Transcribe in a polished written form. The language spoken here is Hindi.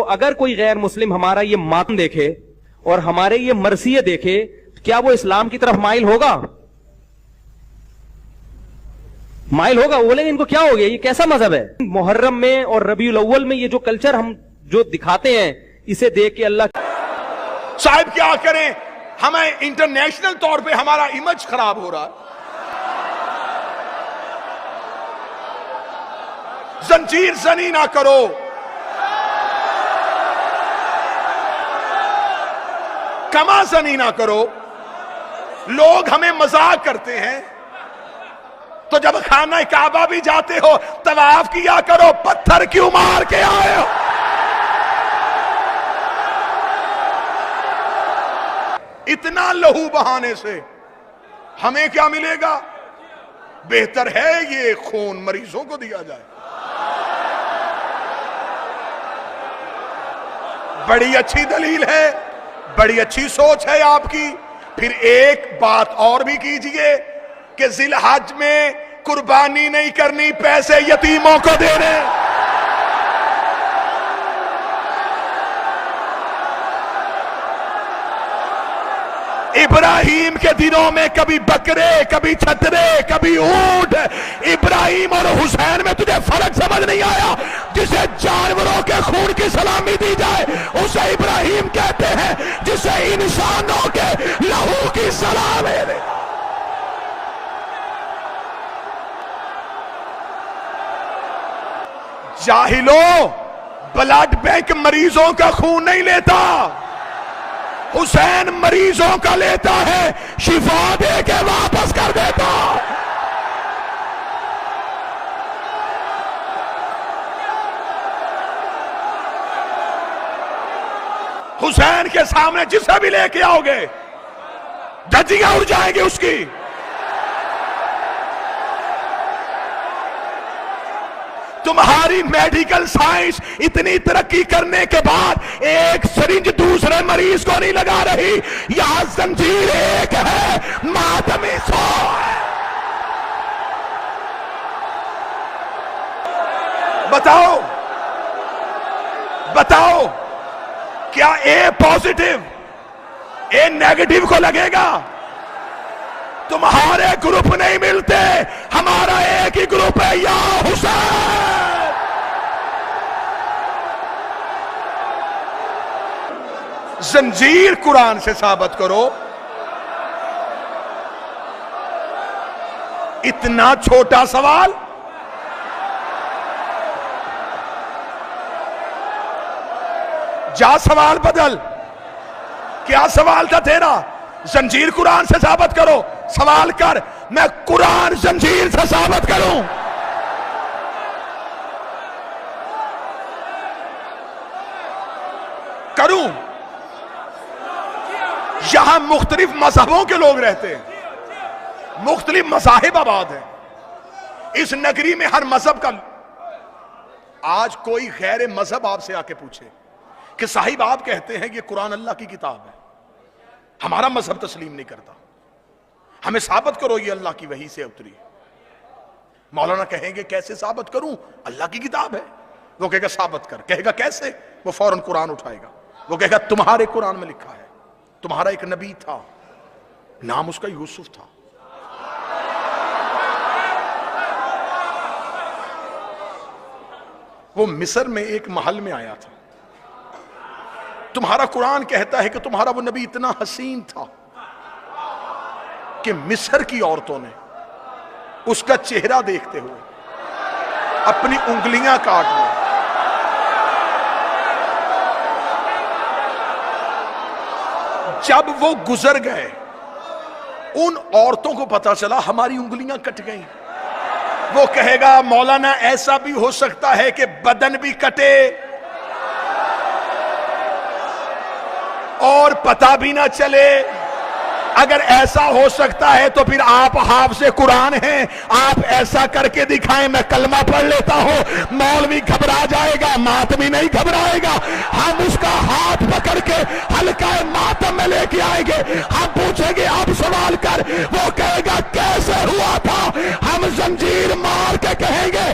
तो अगर कोई गैर मुस्लिम हमारा ये मातम देखे और हमारे ये मरसिये देखे, क्या वो इस्लाम की तरफ माइल होगा? माइल होगा? वो बोलेंगे इनको क्या हो गया, ये कैसा मजहब है? मुहर्रम में और रबीउल अव्वल में ये जो कल्चर हम जो दिखाते हैं, इसे देख के अल्लाह साहिब क्या करें, हमें इंटरनेशनल तौर पे हमारा इमेज खराब हो रहा है। जंजीर जनी ना करो, कमा जनी ना करो। लोग हमें मजाक करते हैं, तो जब खाना काबा भी जाते हो तवाफ किया करो, पत्थर क्यों मार के आए हो? इतना लहू बहाने से हमें क्या मिलेगा? बेहतर है ये खून मरीजों को दिया जाए। बड़ी अच्छी दलील है, बड़ी अच्छी सोच है आपकी। फिर एक बात और भी कीजिए कि जिलहज में कुर्बानी नहीं करनी, पैसे यतीमों को देने। इब्राहिम के दिनों में कभी बकरे, कभी छतरे, कभी ऊंट। इब्राहिम और हुसैन में तुझे फर्क समझ नहीं आया? जिसे जानवरों के खून की सलामी दी जाए उसे इब्राहिम कहते हैं, जिसे इंसानों के लहू की सलामी दे। जाहिलो, ब्लड बैंक मरीजों का खून नहीं लेता, हुसैन मरीजों का लेता है, शिफा दे के वापस कर देता। हुसैन के सामने जिसे भी लेके आओगे धज्जियां उड़ जाएंगी उसकी। तुम्हारी मेडिकल साइंस इतनी तरक्की करने के बाद एक सिरिंज दूसरे मरीज को नहीं लगा रही। यहां जंजीर एक है, मातमी 100 है। बताओ बताओ, क्या ए पॉजिटिव ए नेगेटिव को लगेगा? तुम्हारे ग्रुप नहीं मिलते, हमारा एक ही ग्रुप है, या हुसैन। जंजीर कुरान से साबित करो। इतना छोटा सवाल। जा सवाल बदल। क्या सवाल था तेरा? जंजीर कुरान से साबित करो। सवाल कर, मैं कुरान जंजीर से साबित करूं। करूं? यहां मुख्तलिफ मजहबों के लोग रहते हैं, मुख्तलिफ मज़ाहिब आबाद हैं इस नगरी में। हर मजहब का आज कोई गैर मजहब आपसे आके पूछे कि साहिब आप कहते हैं कि कुरान अल्लाह की किताब है, हमारा मजहब तस्लीम नहीं करता, हमें साबित करो ये अल्लाह की वही से उतरी। मौलाना कहेंगे कैसे साबित करूं, अल्लाह की किताब है। वो कहेगा साबित कर। कहेगा कैसे? वो फौरन कुरान उठाएगा। वो कहेगा तुम्हारे कुरान में लिखा है, तुम्हारा एक नबी था, नाम उसका यूसुफ था। वो मिस्र में एक महल में आया था। तुम्हारा कुरान कहता है कि तुम्हारा वो नबी इतना हसीन था कि मिस्र की औरतों ने उसका चेहरा देखते हुए अपनी उंगलियां काट ली। जब वो गुजर गए, उन औरतों को पता चला हमारी उंगलियां कट गई। वो कहेगा मौलाना ऐसा भी हो सकता है कि बदन भी कटे और पता भी ना चले। अगर ऐसा हो सकता है तो फिर आप हाफ़िज़े कुरान हैं, आप ऐसा करके दिखाएं, मैं कलमा पढ़ लेता हूं। मौलवी घबरा जाएगा, मातमी नहीं घबराएगा। हम उसका हाथ पकड़ के हल्का मातम में लेके आएंगे। हम पूछेंगे आप सवाल कर, वो कहेगा कैसे हुआ था। हम जंजीर मार के कहेंगे